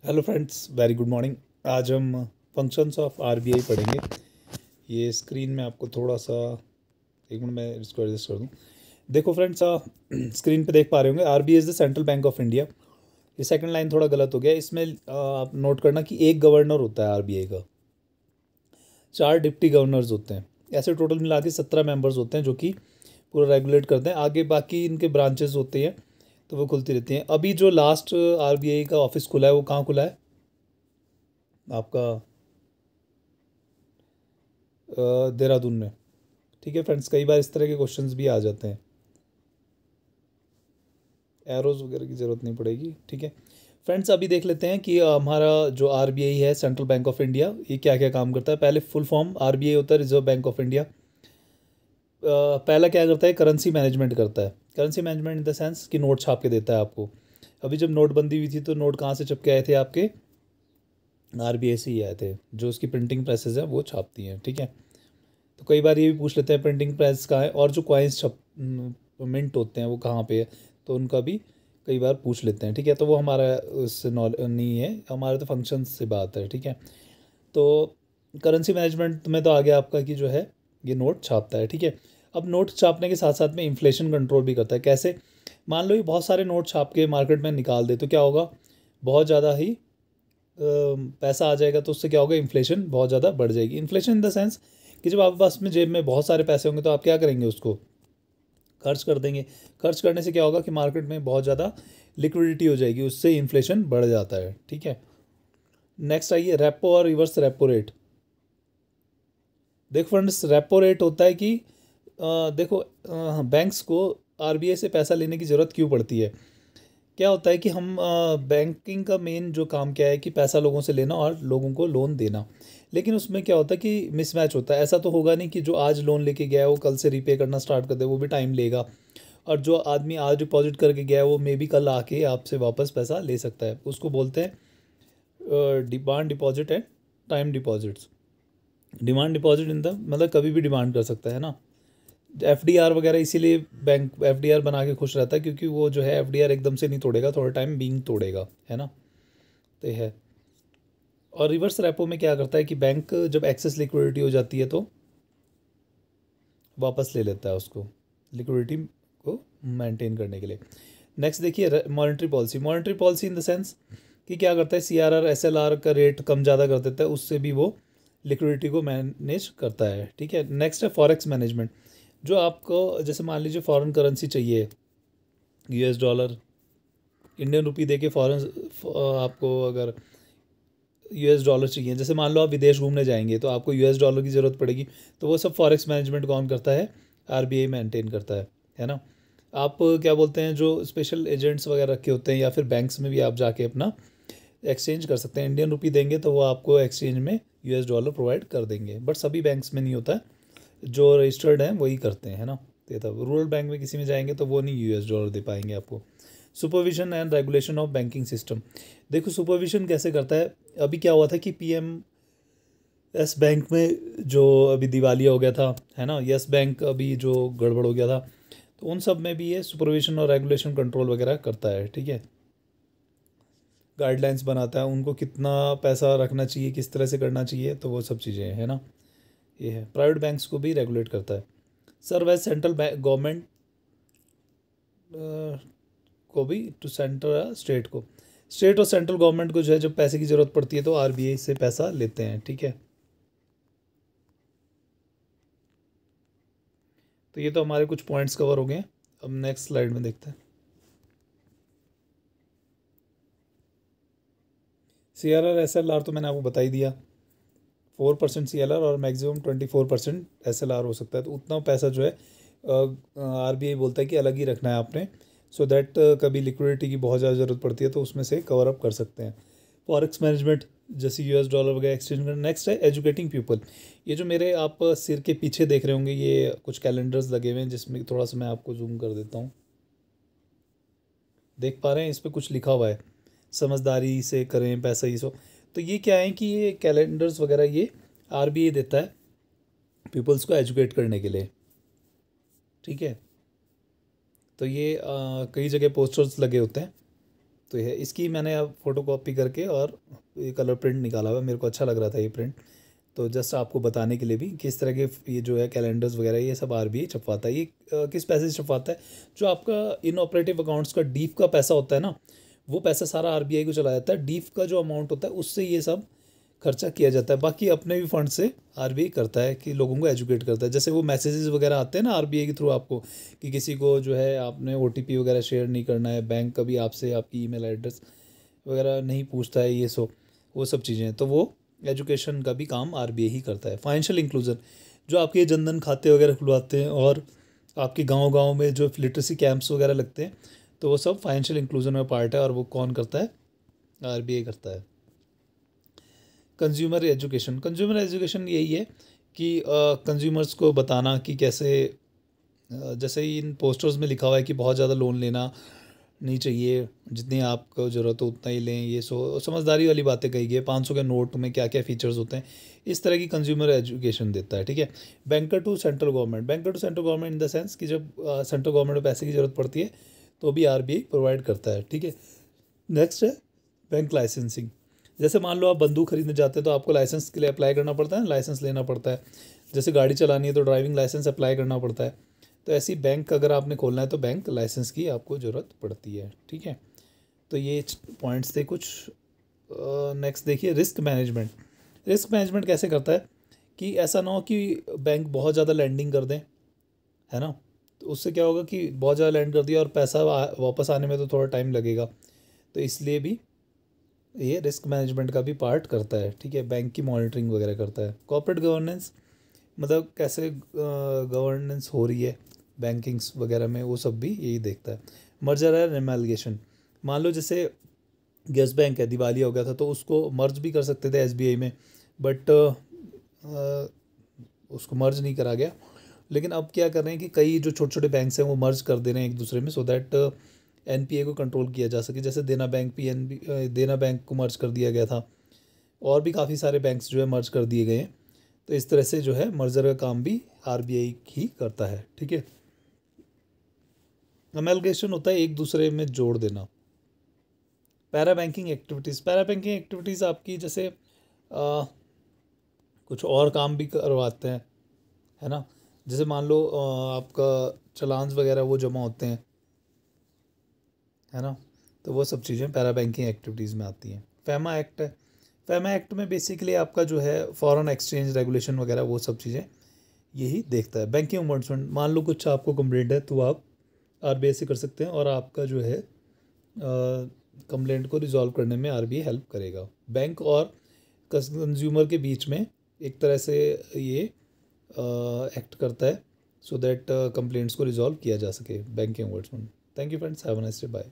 Hello friends, very good morning. आज हम functions of RBI पढ़ेंगे। ये स्क्रीन में आपको थोड़ा सा, एक मिनट मैं इसको एडजस्ट कर दूँ। देखो फ्रेंड्स, स्क्रीन पे देख पा रहे होंगे RBI is the central bank of India. ये सेकंड लाइन थोड़ा गलत हो गया इसमें। आप नोट करना कि एक गवर्नर होता है आरबीआई का, 4 डिप्टी गवर्नर्स होते हैं। ऐसे टोटल मिला के 17 मेंबर्स होते हैं जो कि पूरा रेगुलेट करते हैं। आगे बाकी इनके ब्रांचेस होते हैं तो वो खुलती रहती हैं। अभी जो लास्ट आरबीआई का ऑफिस खुला है वो कहाँ खुला है आपका? देहरादून में। ठीक है फ्रेंड्स, कई बार इस तरह के क्वेश्चंस भी आ जाते हैं। एरोज वगैरह की ज़रूरत नहीं पड़ेगी। ठीक है फ्रेंड्स, अभी देख लेते हैं कि हमारा जो आरबीआई है, सेंट्रल बैंक ऑफ इंडिया, ये क्या क्या काम करता है। पहले फुल फॉर्म आरबीआई होता है, रिजर्व बैंक ऑफ इंडिया। पहला क्या करता है, करेंसी मैनेजमेंट करता है। Currency management in the sense कि नोट छाप के देता है आपको। अभी जब नोटबंदी हुई थी तो नोट कहाँ से छप के आए थे आपके? आरबीआई से ही आए थे। जो उसकी प्रिंटिंग प्रेसेस हैं वो छापती हैं। ठीक है, तो कई बार ये भी पूछ लेते हैं प्रिंटिंग प्रेस कहाँ है, और जो कॉइन्स छप मिंट होते हैं वो कहाँ पे है, तो उनका भी कई बार पूछ लेते हैं। ठीक है, तो वो हमारा उससे नॉलेज नहीं है, हमारे तो फंक्शन से बात है। ठीक है, तो करेंसी मैनेजमेंट में तो आ गया आपका कि जो है ये नोट छापता है। ठीक है, अब नोट छापने के साथ साथ में इन्फ्लेशन कंट्रोल भी करता है। कैसे? मान लो ये बहुत सारे नोट छाप के मार्केट में निकाल दे तो क्या होगा, बहुत ज़्यादा ही पैसा आ जाएगा, तो उससे क्या होगा, इन्फ्लेशन बहुत ज़्यादा बढ़ जाएगी। इन्फ्लेशन इन द सेंस कि जब आपके पास में जेब में बहुत सारे पैसे होंगे तो आप क्या करेंगे, उसको खर्च कर देंगे। खर्च करने से क्या होगा कि मार्केट में बहुत ज़्यादा लिक्विडिटी हो जाएगी, उससे इन्फ्लेशन बढ़ जाता है। ठीक है, नेक्स्ट आइए, रेपो और रिवर्स रेपो रेट। देखो फ्रेंड्स, रेपो रेट होता है कि देखो बैंक्स को आरबीआई से पैसा लेने की ज़रूरत क्यों पड़ती है। क्या होता है कि हम बैंकिंग का मेन जो काम क्या है कि पैसा लोगों से लेना और लोगों को लोन देना। लेकिन उसमें क्या होता है कि मिसमैच होता है। ऐसा तो होगा नहीं कि जो आज लोन लेके गया है वो कल से रिपे करना स्टार्ट कर दे, वो भी टाइम लेगा। और जो आदमी आज डिपॉजिट करके गया है वो मे बी कल आके आपसे वापस पैसा ले सकता है। उसको बोलते हैं demand deposit and time deposits. Demand deposit in the मतलब कभी भी डिमांड कर सकता है ना। एफडीआर वगैरह इसीलिए बैंक एफडीआर बना के खुश रहता है, क्योंकि वो जो है एफडीआर एकदम से नहीं तोड़ेगा, थोड़ा टाइम बीइंग तोड़ेगा, है ना। तो ये है। और रिवर्स रेपो में क्या करता है कि बैंक जब एक्सेस लिक्विडिटी हो जाती है तो वापस ले लेता है उसको, लिक्विडिटी को मेंटेन करने के लिए। नेक्स्ट देखिए, monetary policy. Monetary policy in the sense कि क्या करता है, सीआरआर एसएलआर का रेट कम ज़्यादा कर देता है, उससे भी वो लिक्विडिटी को मैनेज करता है। ठीक है, नेक्स्ट है फॉरेक्स मैनेजमेंट। जो आपको जैसे मान लीजिए फॉरेन करेंसी चाहिए, यूएस डॉलर, इंडियन रुपी दे के फॉरेन आपको अगर यूएस डॉलर चाहिए, जैसे मान लो आप विदेश घूमने जाएंगे तो आपको यूएस डॉलर की ज़रूरत पड़ेगी, तो वो सब फॉरेक्स मैनेजमेंट कौन करता है? आरबीआई मेंटेन करता है ना। आप क्या बोलते हैं, जो स्पेशल एजेंट्स वगैरह रखे होते हैं या फिर बैंक्स में भी आप जाके अपना एक्सचेंज कर सकते हैं। इंडियन रुपी देंगे तो वो आपको एक्सचेंज में यूएस डॉलर प्रोवाइड कर देंगे, बट सभी बैंक्स में नहीं होता है, जो रजिस्टर्ड हैं वही करते हैं ना। तो तब रूरल बैंक में किसी में जाएंगे तो वो नहीं यूएस डॉलर दे पाएंगे आपको। Supervision and regulation of banking system. देखो सुपरविजन कैसे करता है। अभी क्या हुआ था कि पीएम यस बैंक में जो अभी दिवालिया हो गया था, है ना, यस बैंक अभी जो गड़बड़ हो गया था, तो उन सब में भी ये सुपरविजन और रेगुलेशन कंट्रोल वगैरह करता है। ठीक है, गाइडलाइंस बनाता है उनको कितना पैसा रखना चाहिए, किस तरह से करना चाहिए, तो वो सब चीज़ें है ना। ये है, प्राइवेट बैंक्स को भी रेगुलेट करता है। सर्व एज सेंट्रल गवर्नमेंट को भी टू सेंटर स्टेट को, स्टेट और सेंट्रल गवर्नमेंट को जो है जब पैसे की ज़रूरत पड़ती है तो आरबीआई से पैसा लेते हैं। ठीक है, तो ये तो हमारे कुछ पॉइंट्स कवर हो गए। अब नेक्स्ट स्लाइड में देखते हैं। सीआरआर एसएलआर तो मैंने आपको बता ही दिया, 4% सीएलआर और मैक्सिमम 24% एसएलआर हो सकता है। तो उतना पैसा जो है आरबीआई बोलता है कि अलग ही रखना है आपने, सो दैट कभी लिक्विडिटी की बहुत ज़्यादा ज़रूरत पड़ती है तो उसमें से कवर अप कर सकते हैं। फॉरेक्स मैनेजमेंट जैसे यूएस डॉलर वगैरह एक्सचेंज करना। नेक्स्ट है एजुकेटिंग पीपल। ये जो मेरे आप सिर के पीछे देख रहे होंगे ये कुछ कैलेंडर्स लगे हुए हैं, जिसमें थोड़ा सा मैं आपको जूम कर देता हूँ। देख पा रहे हैं, इस पर कुछ लिखा हुआ है, समझदारी से करें पैसा ही सो। तो ये क्या है कि ये कैलेंडर्स वगैरह ये आरबीआई देता है पीपल्स को एजुकेट करने के लिए। ठीक है, तो ये कई जगह पोस्टर्स लगे होते हैं, तो ये इसकी मैंने अब फ़ोटो कॉपी करके और ये कलर प्रिंट निकाला हुआ है, मेरे को अच्छा लग रहा था ये प्रिंट। तो जस्ट आपको बताने के लिए भी किस तरह के ये जो है कैलेंडर्स वगैरह ये सब आरबीआई छपवाता है। ये किस पैसे से छपवाता है? जो आपका इन ऑपरेटिव अकाउंट्स का डीफ का पैसा होता है ना, वो पैसा सारा आरबीआई को चला जाता है। डीफ का जो अमाउंट होता है उससे ये सब खर्चा किया जाता है। बाकी अपने भी फंड से आरबीआई करता है कि लोगों को एजुकेट करता है। जैसे वो मैसेजेस वगैरह आते हैं ना आरबीआई के थ्रू आपको, कि किसी को जो है आपने ओटीपी वगैरह शेयर नहीं करना है, बैंक कभी आपसे आपकी ईमेल एड्रेस वगैरह नहीं पूछता है, ये वो सब चीज़ें, तो वो एजुकेशन का भी काम आरबीआई ही करता है। फाइनेंशियल इंक्लूजन, जो आपके ये जनधन खाते वगैरह खुलवाते हैं और आपके गांव-गांव में जो लिटरेसी कैंप्स वगैरह लगते हैं, तो वो सब फाइनेंशियल इंक्लूजन में पार्ट है और वो कौन करता है? आरबीआई करता है। कंज्यूमर एजुकेशन यही है कि कंज्यूमर्स को बताना कि कैसे जैसे इन पोस्टर्स में लिखा हुआ है कि बहुत ज़्यादा लोन लेना नहीं चाहिए, जितनी आपको ज़रूरत हो उतना ही लें, ये समझदारी वाली बातें कही गई है। 500 के नोट में क्या क्या फ़ीचर्स होते हैं, इस तरह की कंज्यूमर एजुकेशन देता है। ठीक है। Banker to central government in the sense कि जब सेंट्रल गवर्नमेंट को पैसे की ज़रूरत पड़ती है तो भी आरबीआई प्रोवाइड करता है। ठीक है। नेक्स्ट है बैंक लाइसेंसिंग। जैसे मान लो आप बंदूक खरीदने जाते हैं तो आपको लाइसेंस के लिए अप्लाई करना पड़ता है, लाइसेंस लेना पड़ता है। जैसे गाड़ी चलानी है तो ड्राइविंग लाइसेंस अप्लाई करना पड़ता है। तो ऐसी बैंक अगर आपने खोलना है तो बैंक लाइसेंस की आपको ज़रूरत पड़ती है। ठीक है। तो ये पॉइंट्स थे कुछ। नेक्स्ट देखिए रिस्क मैनेजमेंट कैसे करता है कि ऐसा ना हो कि बैंक बहुत ज़्यादा लैंडिंग कर दें, है ना, तो उससे क्या होगा कि बहुत ज़्यादा लैंड कर दिया और पैसा वापस आने में तो थोड़ा टाइम लगेगा, तो इसलिए भी ये रिस्क मैनेजमेंट का भी पार्ट करता है। ठीक है। बैंक की मॉनिटरिंग वगैरह करता है। कॉर्पोरेट गवर्नेंस मतलब कैसे गवर्नेंस हो रही है बैंकिंग्स वगैरह में, वो सब भी यही देखता है। मर्जर है एमलगेशन, मान लो जैसे यस बैंक है, दिवालिया हो गया था तो उसको मर्ज भी कर सकते थे एसबीआई में, बट उसको मर्ज नहीं करा गया। लेकिन अब क्या कर रहे हैं कि कई जो छोटे छोटे बैंक्स हैं वो मर्ज कर दे रहे हैं एक दूसरे में, सो दैट एनपीए को कंट्रोल किया जा सके। जैसे देना बैंक को मर्ज कर दिया गया था, और भी काफ़ी सारे बैंक्स जो है मर्ज कर दिए गए हैं। तो इस तरह से जो है मर्जर का काम भी आरबीआई ही करता है। ठीक है। अमेलगेशन होता है एक दूसरे में जोड़ देना। पैरा बैंकिंग एक्टिविटीज़ आपकी जैसे कुछ और काम भी करवाते हैं, है ना। जैसे मान लो आपका चालान्स वगैरह वो जमा होते हैं, है ना, तो वो सब चीज़ें पैरा बैंकिंग एक्टिविटीज़ में आती हैं। फैमा एक्ट है, फैमा एक्ट में बेसिकली आपका जो है फॉरेन एक्सचेंज रेगुलेशन वगैरह वो सब चीज़ें यही देखता है। बैंकिंग ओम्बड्समैन, मान लो कुछ आपको कंप्लेंट है तो आप आरबीआई से कर सकते हैं और आपका जो है कंप्लेंट को रिजॉल्व करने में आरबीआई हेल्प करेगा। बैंक और कंज्यूमर के बीच में एक तरह से ये एक्ट करता है, सो दैट कंप्लेंट्स को रिजॉल्व किया जा सके। Banking ombudsman. Thank you friends, have a nice day, bye.